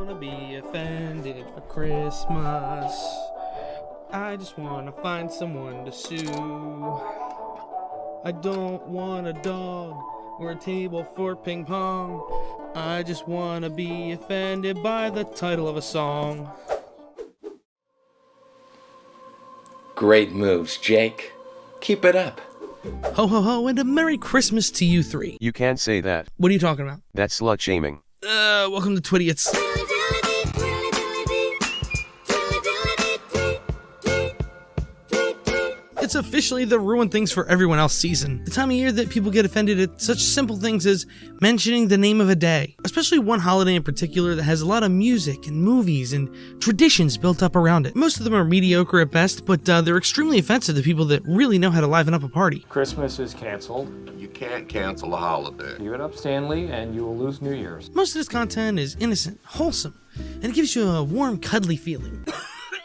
wanna be offended for Christmas. I just wanna find someone to sue. I don't want a dog or a table for ping pong. I just wanna be offended by the title of a song. Great moves, Jake. Keep it up. Ho ho ho, and a Merry Christmas to you three. You can't say that. What are you talking about? That's slut shaming. Welcome to Twidiots. It's officially the ruin things for everyone else season. The time of year that people get offended at such simple things as mentioning the name of a day. Especially one holiday in particular that has a lot of music and movies and traditions built up around it. Most of them are mediocre at best, but they're extremely offensive to people that really know how to liven up a party. Christmas is canceled. You can't cancel a holiday. Give it up, Stanley, and you will lose New Year's. Most of this content is innocent, wholesome, and it gives you a warm, cuddly feeling.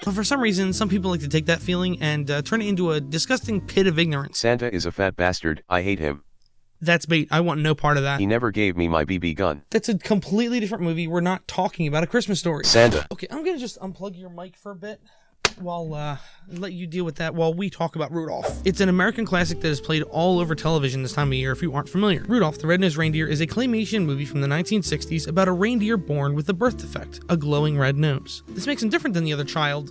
But for some reason, some people like to take that feeling and turn it into a disgusting pit of ignorance. Santa is a fat bastard. I hate him. That's bait. I want no part of that. He never gave me my BB gun. That's a completely different movie. We're not talking about A Christmas Story. Santa. Okay, I'm gonna just unplug your mic for a bit while let you deal with that while we talk about Rudolph. It's an American classic that is played all over television this time of year if you aren't familiar. Rudolph the Red-Nosed Reindeer is a claymation movie from the 1960s about a reindeer born with a birth defect, a glowing red nose. This makes him different than the other child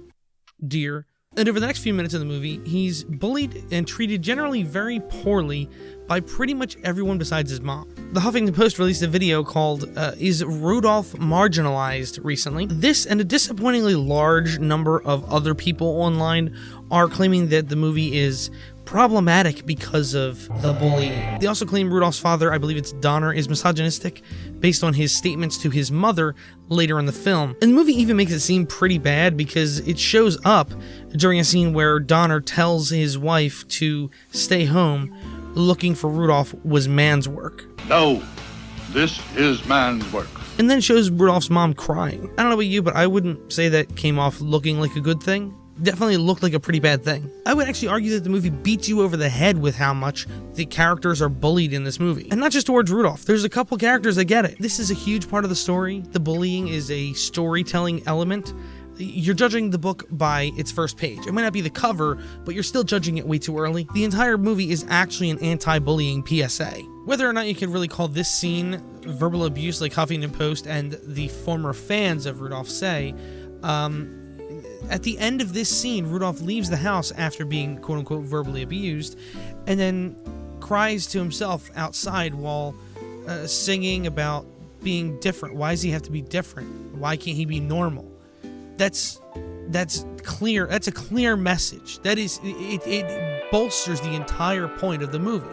deer, and over the next few minutes of the movie, he's bullied and treated generally very poorly by pretty much everyone besides his mom. The Huffington Post released a video called Is Rudolph Marginalized recently. This and a disappointingly large number of other people online are claiming that the movie is problematic because of the bullying. They also claim Rudolph's father, I believe it's Donner, is misogynistic based on his statements to his mother later in the film. And the movie even makes it seem pretty bad because it shows up during a scene where Donner tells his wife to stay home. Looking for Rudolph was man's work. No, this is man's work. And then shows Rudolph's mom crying. I don't know about you, but I wouldn't say that came off looking like a good thing. Definitely looked like a pretty bad thing. I would actually argue that the movie beats you over the head with how much the characters are bullied in this movie. And not just towards Rudolph. There's a couple characters that get it. This is a huge part of the story. The bullying is a storytelling element. You're judging the book by its first page. It might not be the cover, but you're still judging it way too early. The entire movie is actually an anti-bullying PSA. Whether or not you can really call this scene verbal abuse like Huffington Post and the former fans of Rudolph say, at the end of this scene, Rudolph leaves the house after being quote-unquote verbally abused and then cries to himself outside while singing about being different. Why does he have to be different? Why can't he be normal? That's clear. That's a clear message. That is, it bolsters the entire point of the movie.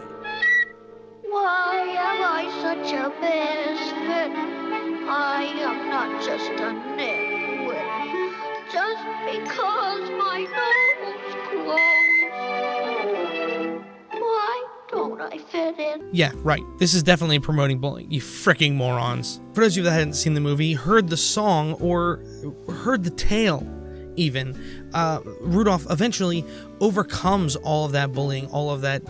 Why am I such a misfit? I am not just a nitwit. Just because my nose glows. Why don't I fit in? Yeah, right. This is definitely promoting bullying, you freaking morons. For those of you that hadn't seen the movie, heard the song, or heard the tale even, Rudolph eventually overcomes all of that bullying, all of that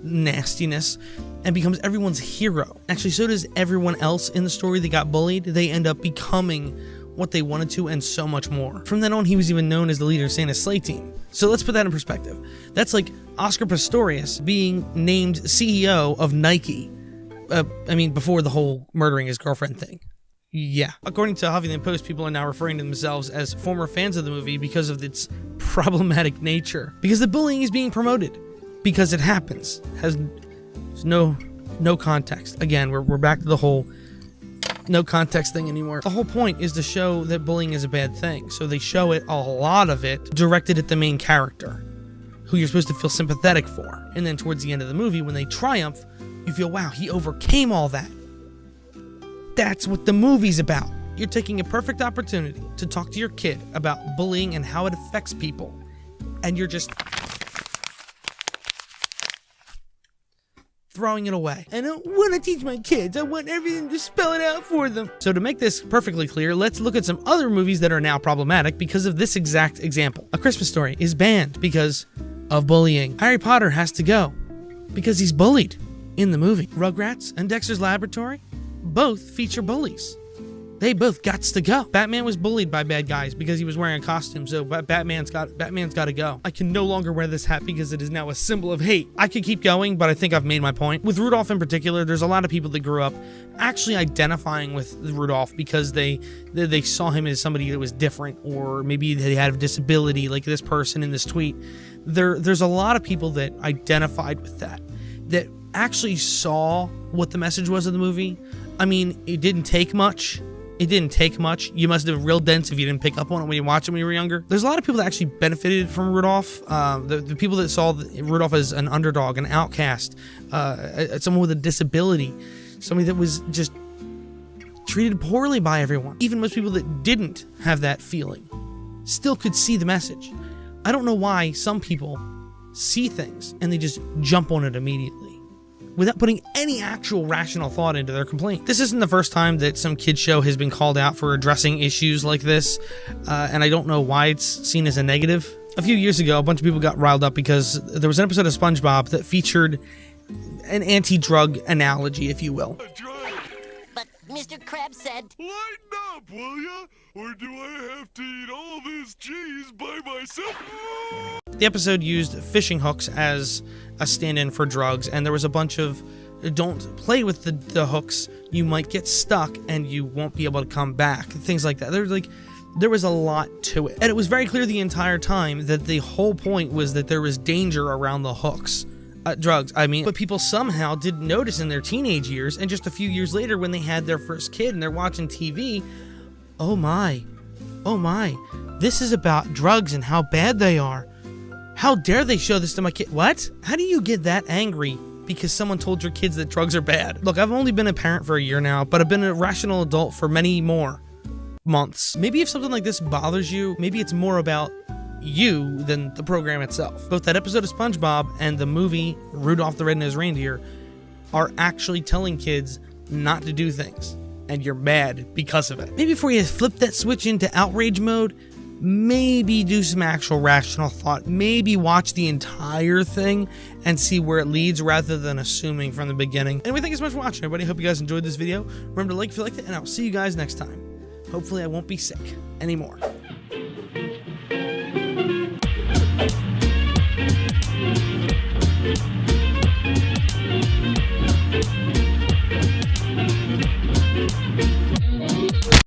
nastiness, and becomes everyone's hero. Actually, so does everyone else in the story that got bullied. They end up becoming what they wanted to and so much more. From then on, he was even known as the leader of Santa's sleigh team. So let's put that in perspective. That's like Oscar Pistorius being named CEO of Nike. Before the whole murdering his girlfriend thing. Yeah. According to Huffington Post, people are now referring to themselves as former fans of the movie because of its problematic nature. Because the bullying is being promoted. Because it happens. Has no context. Again, we're back to the whole no context thing anymore. The whole point is to show that bullying is a bad thing. So they show it, a lot of it, directed at the main character, who you're supposed to feel sympathetic for. And then towards the end of the movie, when they triumph, you feel, wow, he overcame all that. That's what the movie's about. You're taking a perfect opportunity to talk to your kid about bullying and how it affects people. And you're just throwing it away. I don't want to teach my kids. I want everything to spell it out for them. So to make this perfectly clear, let's look at some other movies that are now problematic because of this exact example. A Christmas Story is banned because of bullying. Harry Potter has to go because he's bullied in the movie. Rugrats and Dexter's Laboratory both feature bullies. They both gots to go. Batman was bullied by bad guys because he was wearing a costume, so Batman's got to go. I can no longer wear this hat because it is now a symbol of hate. I could keep going, but I think I've made my point. With Rudolph in particular, there's a lot of people that grew up actually identifying with Rudolph because they saw him as somebody that was different, or maybe they had a disability like this person in this tweet. There's a lot of people that identified with that actually saw what the message was of the movie. I mean, it didn't take much. You must have been real dense if you didn't pick up on it when you watched it when you were younger. There's a lot of people that actually benefited from Rudolph. The people that saw Rudolph as an underdog, an outcast, someone with a disability, somebody that was just treated poorly by everyone. Even most people that didn't have that feeling still could see the message. I don't know why some people see things and they just jump on it immediately without putting any actual rational thought into their complaint. This isn't the first time that some kid show has been called out for addressing issues like this, and I don't know why it's seen as a negative. A few years ago, a bunch of people got riled up because there was an episode of SpongeBob that featured an anti-drug analogy, if you will. But Mr. Krabs said, "Lighten up, will ya? Or do I have to eat all this cheese by myself?" The episode used fishing hooks as a stand-in for drugs, and there was a bunch of don't play with the hooks, you might get stuck and you won't be able to come back, things like that. There was a lot to it, and it was very clear the entire time that the whole point was that there was danger around the hooks. Drugs, I mean, but people somehow didn't notice in their teenage years, and just a few years later when they had their first kid and they're watching TV, oh my, this is about drugs and how bad they are. How dare they show this to my kid? What? How do you get that angry because someone told your kids that drugs are bad? Look, I've only been a parent for a year now, but I've been a rational adult for many more months. Maybe if something like this bothers you, maybe it's more about you than the program itself. Both that episode of SpongeBob and the movie Rudolph the Red-Nosed Reindeer are actually telling kids not to do things, and you're mad because of it. Maybe before you flip that switch into outrage mode, maybe do some actual rational thought. Maybe watch the entire thing and see where it leads rather than assuming from the beginning. Anyway, thank you so much for watching, everybody. Hope you guys enjoyed this video. Remember to like if you liked it, and I'll see you guys next time. Hopefully I won't be sick anymore.